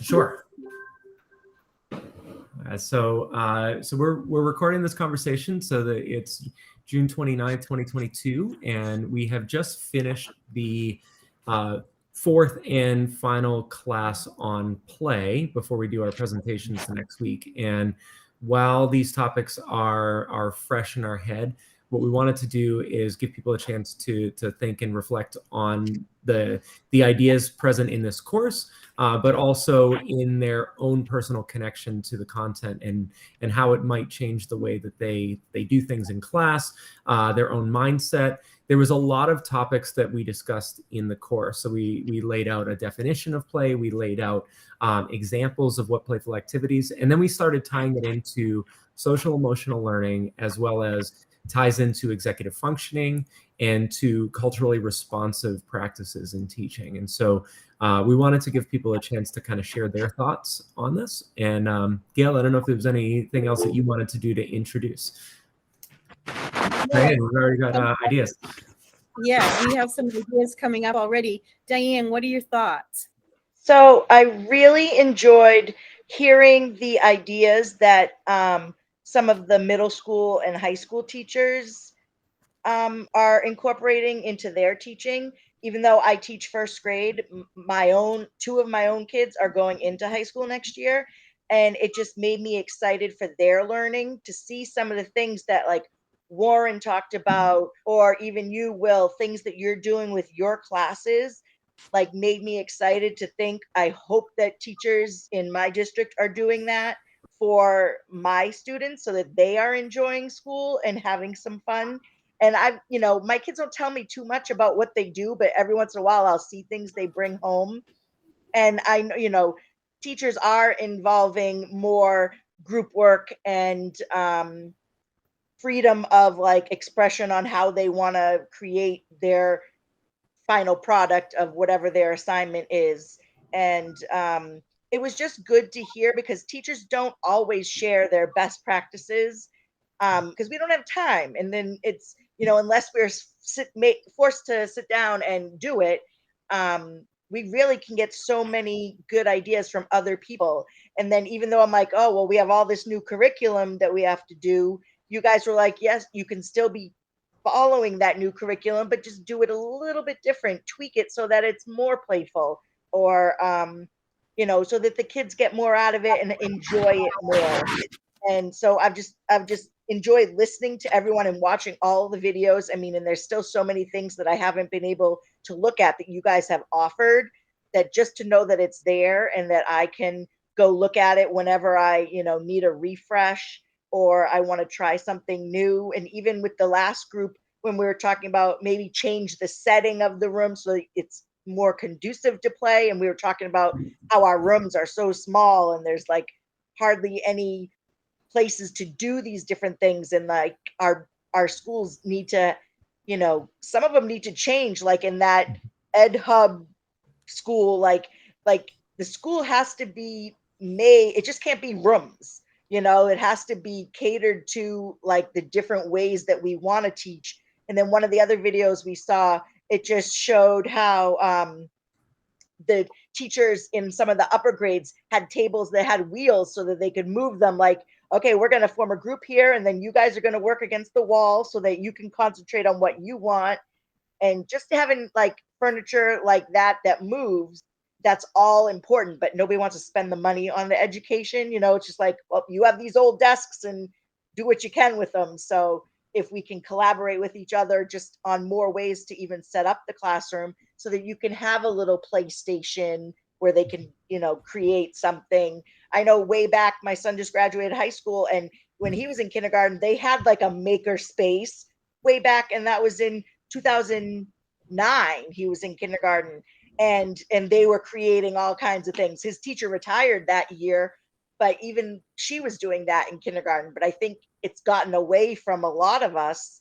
Sure. So we're recording this conversation so that it's June 29th, 2022, and we have just finished the fourth and final class on play before we do our presentations the next week. And while these topics are fresh in our head, what we wanted to do is give people a chance to think and reflect on the ideas present in this course, but also in their own personal connection to the content and how it might change the way that they do things in class, their own mindset. There was a lot of topics that we discussed in the course. So we laid out a definition of play, we laid out examples of what playful activities, and then we started tying it into social emotional learning, as well as ties into executive functioning and to culturally responsive practices in teaching. And so we wanted to give people a chance to kind of share their thoughts on this. And Gail, I don't know if there was anything else that you wanted to do to introduce. Dianne, we've already got ideas. Yeah, we have some ideas coming up already. Dianne, what are your thoughts? So I really enjoyed hearing the ideas that some of the middle school and high school teachers are incorporating into their teaching. Even though I teach first grade, two of my own kids are going into high school next year. And it just made me excited for their learning to see some of the things that like Warren talked about, or even you, Will, things that you're doing with your classes, like made me excited to think, I hope that teachers in my district are doing that for my students so that they are enjoying school and having some fun. And my kids don't tell me too much about what they do, but every once in a while I'll see things they bring home. And I know, teachers are involving more group work and freedom of like expression on how they want to create their final product of whatever their assignment is. And it was just good to hear, because teachers don't always share their best practices because we don't have time. And then it's, unless we're forced to sit down and do it, we really can get so many good ideas from other people. And then even though I'm like, oh, well, we have all this new curriculum that we have to do, you guys were like, yes, you can still be following that new curriculum, but just do it a little bit different, tweak it so that it's more playful, or so that the kids get more out of it and enjoy it more. And so I've just enjoyed listening to everyone and watching all the videos. I mean, and there's still so many things that I haven't been able to look at that you guys have offered, that just to know that it's there and that I can go look at it whenever I need a refresh, or I want to try something new. And even with the last group, when we were talking about maybe change the setting of the room so it's more conducive to play, and we were talking about how our rooms are so small and there's like hardly any places to do these different things, and like our schools need to, some of them need to change, like in that Ed Hub school, like the school has to be made, it just can't be rooms. It has to be catered to like the different ways that we want to teach. And then one of the other videos we saw, it just showed how the teachers in some of the upper grades had tables that had wheels so that they could move them, like, okay, we're going to form a group here, and then you guys are going to work against the wall so that you can concentrate on what you want. And just having like furniture like that moves, that's all important, but nobody wants to spend the money on the education. It's just like, well, you have these old desks and do what you can with them. So if we can collaborate with each other just on more ways to even set up the classroom so that you can have a little PlayStation where they can, create something. I know way back, my son just graduated high school, and when he was in kindergarten, they had like a maker space way back, and that was in 2009. He was in kindergarten. And they were creating all kinds of things. His teacher retired that year, but even she was doing that in kindergarten. But I think it's gotten away from a lot of us,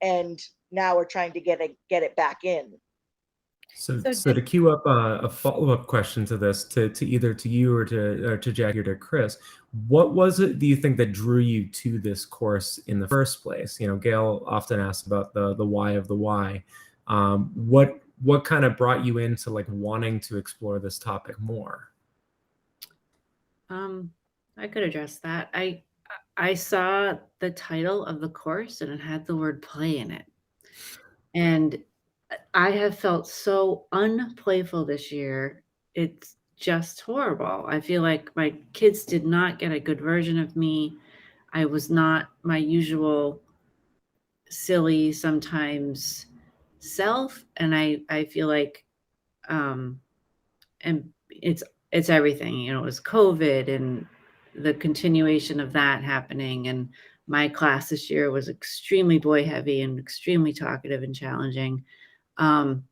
and now we're trying to get it back in. So to queue up a follow-up question to this, to either to you or to Jackie or to Chris, what was it, do you think, that drew you to this course in the first place? Gail often asks about the why of the why. What kind of brought you into like wanting to explore this topic more? I could address that. I saw the title of the course and it had the word play in it. And I have felt so unplayful this year. It's just horrible. I feel like my kids did not get a good version of me. I was not my usual silly, sometimes self. And I feel like, and it's everything, you know, it was COVID and the continuation of that happening. And my class this year was extremely boy heavy and extremely talkative and challenging. Um,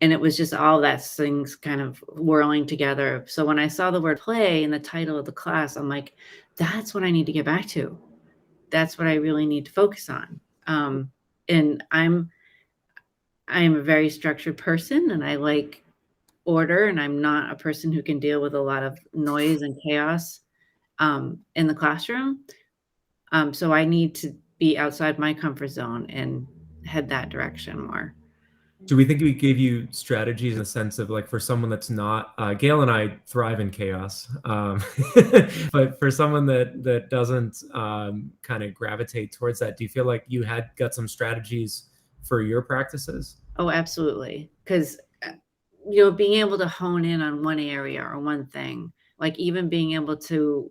and it was just all that things kind of whirling together. So when I saw the word play in the title of the class, I'm like, that's what I need to get back to. That's what I really need to focus on. And I'm a very structured person and I like order, and I'm not a person who can deal with a lot of noise and chaos in the classroom. So I need to be outside my comfort zone and head that direction more. Do we think we gave you strategies in the sense of like for someone that's not Gail and I thrive in chaos, but for someone that doesn't kind of gravitate towards that, do you feel like you got some strategies for your practices? Oh, absolutely. Because you know, being able to hone in on one area or one thing, like even being able to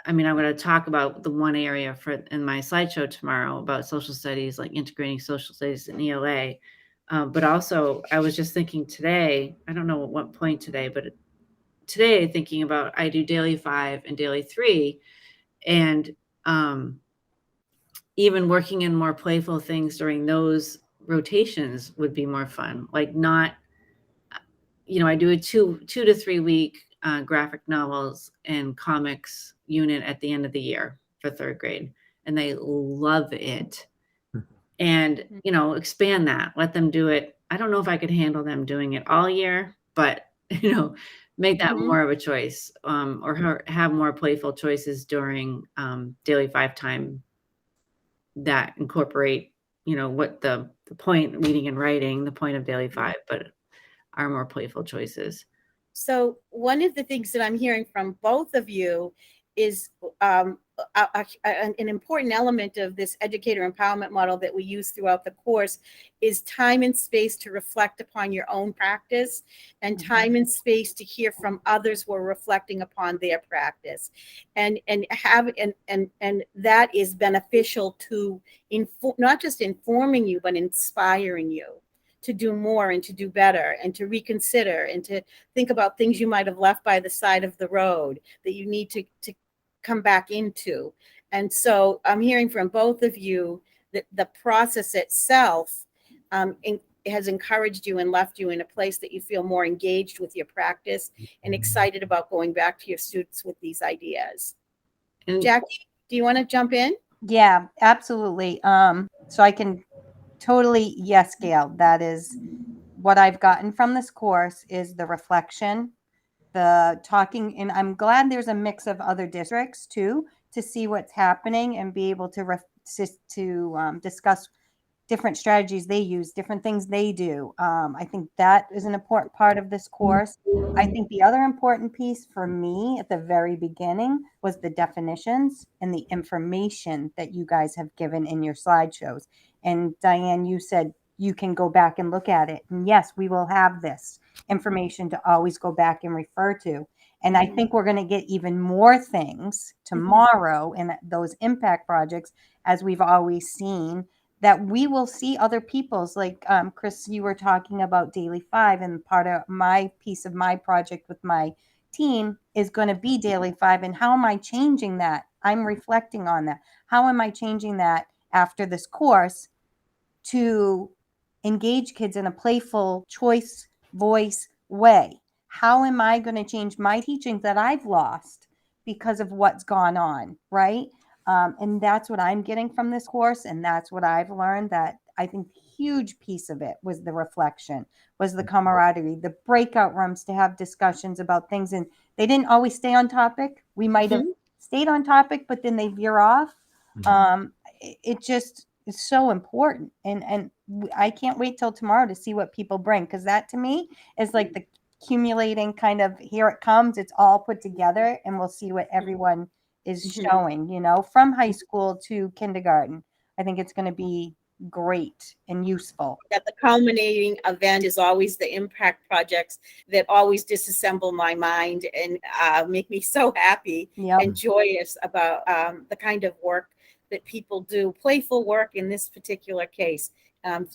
I mean, I'm going to talk about the one area in my slideshow tomorrow about social studies, like integrating social studies in ELA. But also, I was just thinking today, I don't know at what point today, but today thinking about I do daily 5 and daily 3, and even working in more playful things during those rotations would be more fun. Like not, you know, I do a 2 to 3 week graphic novels and comics unit at the end of the year for 3rd grade, and they love it. And, you know, expand that, let them do it. I don't know if I could handle them doing it all year, but, you know, make that more of a choice, or have more playful choices during daily 5 time that incorporate, you know, what the point, reading and writing, the point of daily 5, but are more playful choices. So one of the things that I'm hearing from both of you is an important element of this educator empowerment model that we use throughout the course is time and space to reflect upon your own practice, and time and space to hear from others who are reflecting upon their practice, and that is beneficial to not just informing you, but inspiring you to do more and to do better and to reconsider and to think about things you might have left by the side of the road that you need to come back into. And so I'm hearing from both of you that the process itself has encouraged you and left you in a place that you feel more engaged with your practice and excited about going back to your students with these ideas. And Jackie, do you want to jump in? Yeah, absolutely. So I can totally, yes, Gail, that is what I've gotten from this course is the reflection, the talking, and I'm glad there's a mix of other districts too, to see what's happening and be able to discuss different strategies they use, different things they do. I think that is an important part of this course. I think the other important piece for me at the very beginning was the definitions and the information that you guys have given in your slideshows. And Dianne, you said you can go back and look at it. And yes, we will have this information to always go back and refer to. And I think we're going to get even more things tomorrow in those impact projects, as we've always seen, that we will see other people's, like Chris, you were talking about daily 5, and part of my piece of my project with my team is going to be daily 5. And how am I changing that? I'm reflecting on that. How am I changing that after this course to engage kids in a playful choice voice way? How am I going to change my teaching that I've lost because of what's gone on, right? And that's what I'm getting from this course. And that's what I've learned, that I think huge piece of it was the reflection, was the camaraderie, the breakout rooms to have discussions about things. And they didn't always stay on topic. We might have stayed on topic, but then they veer off. It just is so important. And I can't wait till tomorrow to see what people bring, because that to me is like the accumulating kind of, here it comes, it's all put together, and we'll see what everyone is showing, from high school to kindergarten. I think it's going to be great and useful. That the culminating event is always the impact projects that always disassemble my mind and make me so happy and joyous about the kind of work that people do, playful work in this particular case.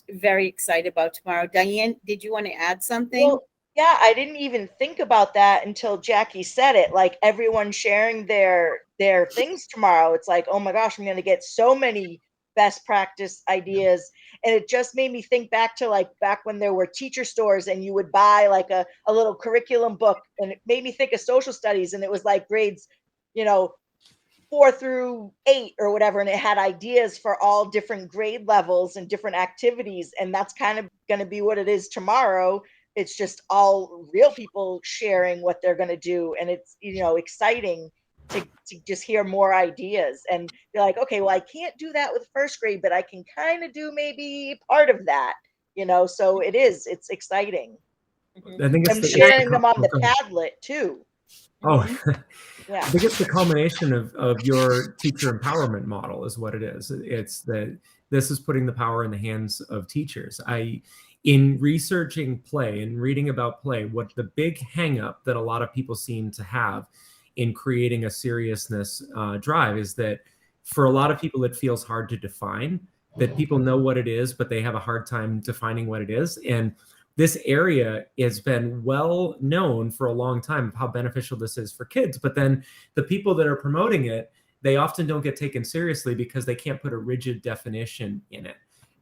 Very excited about tomorrow. Dianne, did you want to add something? Well, yeah, I didn't even think about that until Jackie said it. Like, everyone sharing their things tomorrow. It's like, oh my gosh, I'm going to get so many best practice ideas. And it just made me think back to like back when there were teacher stores and you would buy like a little curriculum book, and it made me think of social studies, and it was like grades, 4 through 8 or whatever, and it had ideas for all different grade levels and different activities. And that's kind of going to be what it is tomorrow. It's just all real people sharing what they're going to do, and it's exciting to just hear more ideas. And you're like, okay, well, I can't do that with first grade, but I can kind of do maybe part of that, so it's exciting. I think it's I'm sharing them on the Padlet too. Oh, yeah. I think it's the culmination of your teacher empowerment model is what it is. It's that this is putting the power in the hands of teachers. In researching play and reading about play, what the big hang up that a lot of people seem to have in creating a seriousness drive is that for a lot of people, it feels hard to define, that people know what it is, but they have a hard time defining what it is. And this area has been well known for a long time of how beneficial this is for kids. But then the people that are promoting it, they often don't get taken seriously because they can't put a rigid definition in it.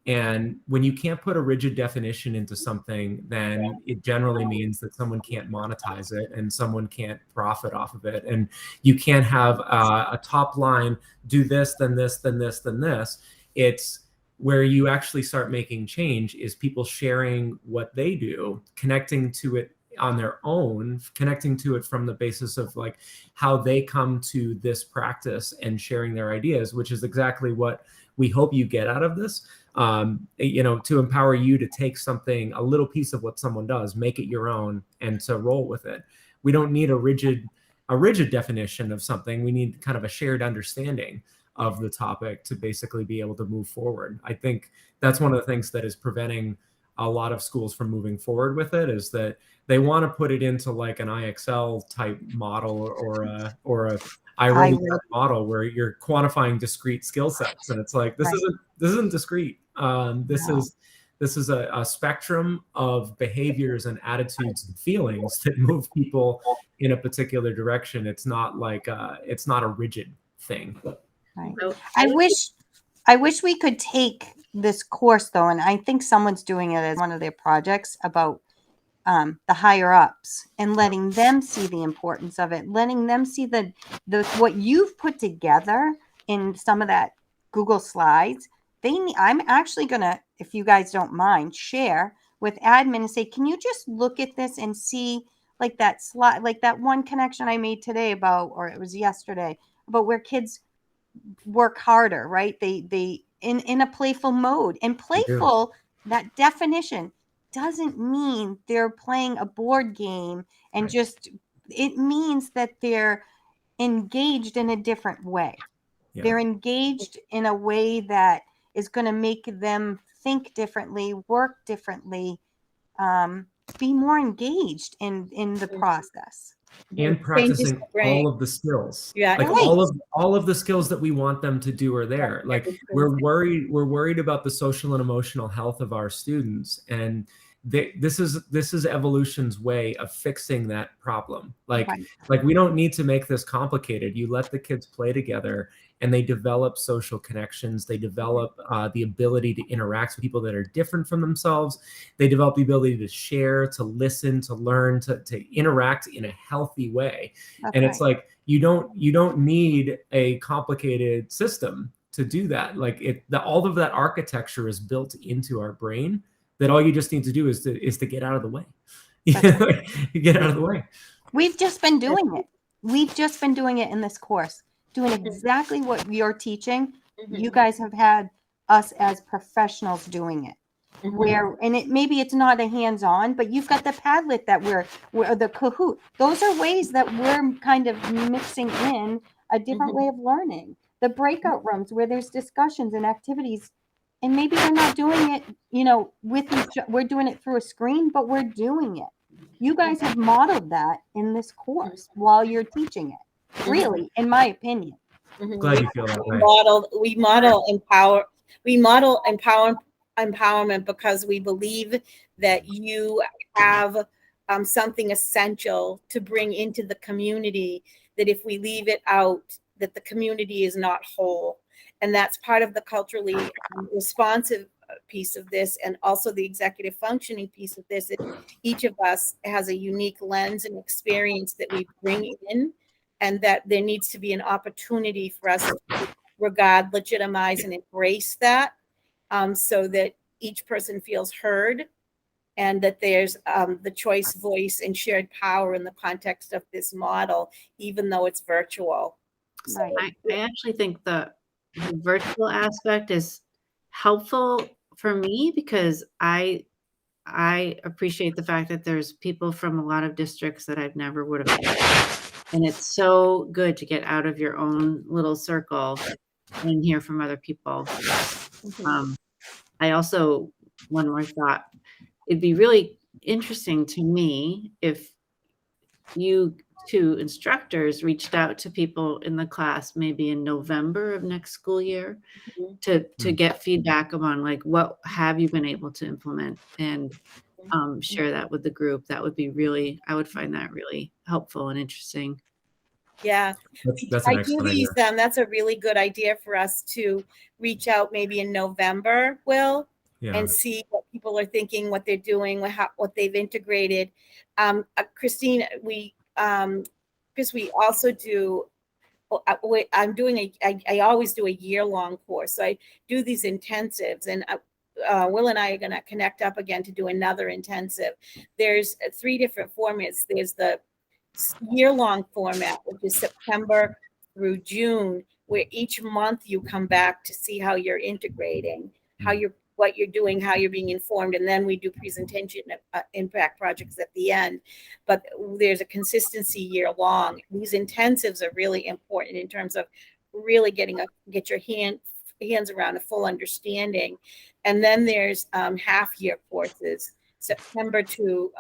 And when you can't put a rigid definition into something, then it generally means that someone can't monetize it and someone can't profit off of it. And you can't have a top line, do this, then this, then this, then this. It's where you actually start making change is people sharing what they do, connecting to it on their own, connecting to it from the basis of like how they come to this practice and sharing their ideas, which is exactly what we hope you get out of this. To empower you to take something, a little piece of what someone does, make it your own, and to roll with it. We don't need a rigid definition of something. We need kind of a shared understanding of the topic to basically be able to move forward. I think that's one of the things that is preventing a lot of schools from moving forward with it, is that they want to put it into like an IXL type model or a iReady model where you're quantifying discrete skill sets, and it's like this isn't discrete. This is a spectrum of behaviors and attitudes and feelings that move people in a particular direction. It's not like it's not a rigid thing. Right. I wish we could take this course though, and I think someone's doing it as one of their projects about the higher ups and letting them see the importance of it, letting them see the what you've put together in some of that Google slides. I'm actually gonna, if you guys don't mind, share with admin and say, can you just look at this and see like that slide, like that one connection I made today about, or it was yesterday, about where kids work harder, right? They in a playful mode, and playful, that definition doesn't mean they're playing a board game and it means that they're engaged in a different way. Yeah. They're engaged in a way that is going to make them think differently, work differently, be more engaged in the process. And practicing all of the skills. Yeah. Like all of the skills that we want them to do are there. Like we're worried about the social and emotional health of our students, and this is evolution's way of fixing that problem. Like we don't need to make this complicated. You let the kids play together and they develop social connections. They develop the ability to interact with people that are different from themselves. They develop the ability to share, to listen, to learn, to interact in a healthy way. And it's like, you don't need a complicated system to do that. Like all of that architecture is built into our brain, that all you just need to do is to get out of the way. Get out of the way. We've just been doing it. We've just been doing it in this course, doing exactly what you're teaching. You guys have had us as professionals doing it. where, and it maybe it's not a hands-on, but you've got the Padlet that we're the Kahoot. Those are ways that we're kind of mixing in a different way of learning. The breakout rooms where there's discussions and activities, and maybe we're not doing it, with we're doing it through a screen, but we're doing it. You guys have modeled that in this course while you're teaching it. Really, in my opinion. Glad you feel that way. We model empowerment because we believe that you have something essential to bring into the community, that if we leave it out, that the community is not whole. And that's part of the culturally responsive piece of this, and also the executive functioning piece of this. Each of us has a unique lens and experience that we bring in, and that there needs to be an opportunity for us to regard, legitimize, and embrace that, so that each person feels heard, and that there's the choice, voice, and shared power in the context of this model, even though it's virtual. Right. I actually think the virtual aspect is helpful for me, because I appreciate the fact that there's people from a lot of districts that I've never would have met. And it's so good to get out of your own little circle and hear from other people. I also, one more thought, it'd be really interesting to me if you two instructors reached out to people in the class maybe in November of next school year to get feedback on, like, what have you been able to implement, and share that with the group. That would be really, I would find that really helpful and interesting. Yeah, That's an I do excellent these. idea. That's a really good idea for us to reach out maybe in November, Will, Yeah. and see what people are thinking, what they're doing, what they've integrated. Christine, because we also do. I'm doing I always do a year-long course, so I do these intensives, and Will and I are going to connect up again to do another intensive. There's 3 different formats. There's the year-long format, which is September through June, where each month you come back to see how you're integrating, what you're doing, how you're being informed, and then we do presentation impact projects at the end. But there's a consistency year-long. These intensives are really important in terms of really get your hands around a full understanding. And then there's half-year courses, September to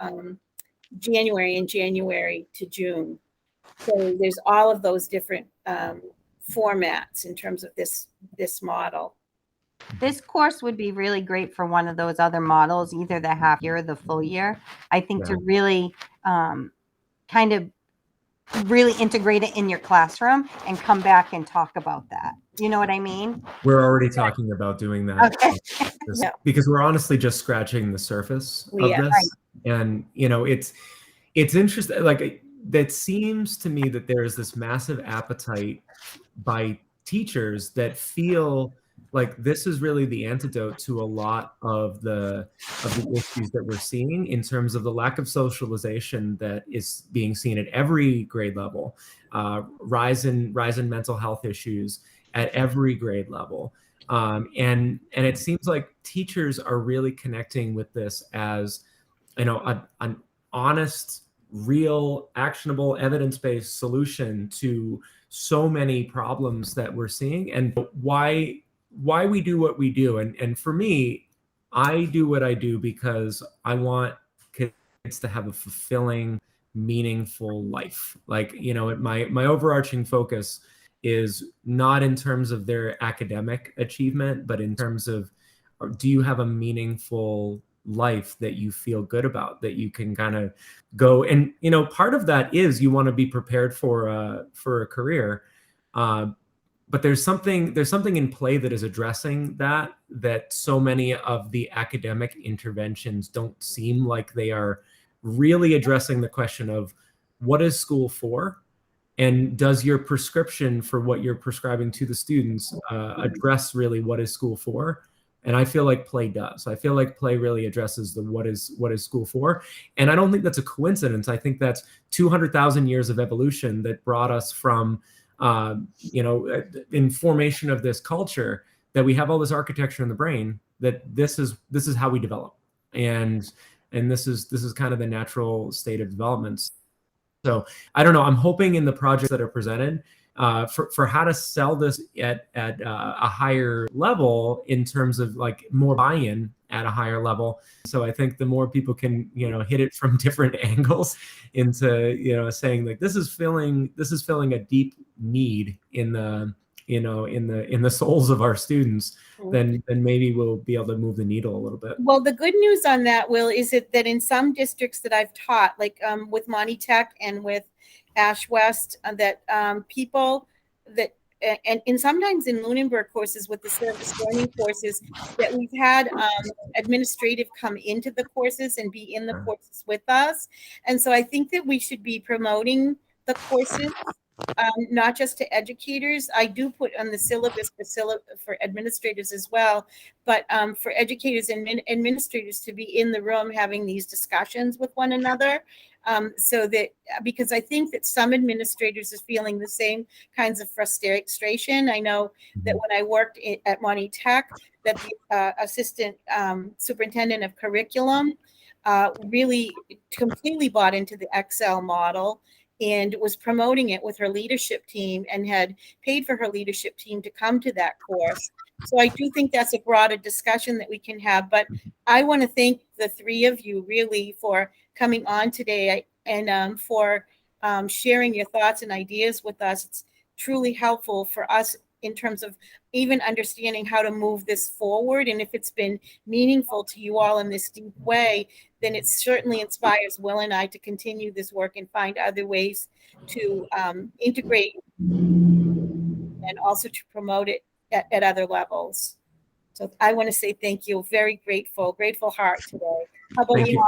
January, and January to June. So there's all of those different formats in terms of this model. This course would be really great for one of those other models, either the half year or the full year. I think to really kind of really integrate it in your classroom and come back and talk about that. You know what I mean? We're already talking about doing that. Okay. Because we're honestly just scratching the surface of Yeah. this. Right. And, it's interesting. Like, that seems to me that there's this massive appetite by teachers that feel like this is really the antidote to a lot of the issues that we're seeing in terms of the lack of socialization that is being seen at every grade level, rise in mental health issues at every grade level. And it seems like teachers are really connecting with this as, an honest, real, actionable, evidence-based solution to so many problems that we're seeing, and why we do what we do. And for me, I do what I do because I want kids to have a fulfilling, meaningful life. Like, my overarching focus is not in terms of their academic achievement, but in terms of, do you have a meaningful life that you feel good about, that you can kind of go and, part of that is you want to be prepared for a career. But there's something in play that is addressing that so many of the academic interventions don't seem like they are really addressing the question of what is school for, and does your prescription for what you're prescribing to the students address really what is school for? And I feel like play does. I feel like play really addresses the what is school for. And I don't think that's a coincidence. I think that's 200,000 years of evolution that brought us from, in formation of this culture, that we have all this architecture in the brain, that this is how we develop, and this is kind of the natural state of development. So I don't know. I'm hoping in the projects that are presented for how to sell this at a higher level in terms of like more buy-in at a higher level. So I think the more people can, hit it from different angles into, saying like this is filling a deep need in the in the souls of our students, then maybe we'll be able to move the needle a little bit. Well, the good news on that, Will, is that in some districts that I've taught, like with Monty Tech and with Ash West, that people that, and sometimes in Lunenburg courses with the service learning courses, that we've had administrative come into the courses and be in the courses with us. And so I think that we should be promoting the courses, not just to educators. I do put on the syllabus for administrators as well, but for educators and administrators to be in the room having these discussions with one another. So that, because I think that some administrators are feeling the same kinds of frustration. I know that when I worked at Monty Tech, that the assistant superintendent of curriculum really completely bought into the Excel model and was promoting it with her leadership team and had paid for her leadership team to come to that course. So I do think that's a broader discussion that we can have. But I want to thank the three of you really for coming on today and for sharing your thoughts and ideas with us. It's truly helpful for us in terms of even understanding how to move this forward. And if it's been meaningful to you all in this deep way, then it certainly inspires Will and I to continue this work and find other ways to integrate and also to promote it at other levels. So I want to say thank you. Very grateful heart today. How about you?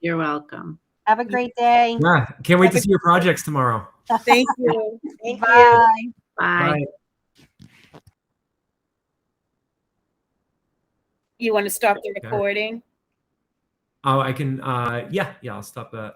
You're welcome. Have a great day. Yeah, can't wait to see your projects tomorrow. Thank you. Thank Bye. you. Bye. Bye. You want to stop the recording? Oh, I can. Yeah, I'll stop that.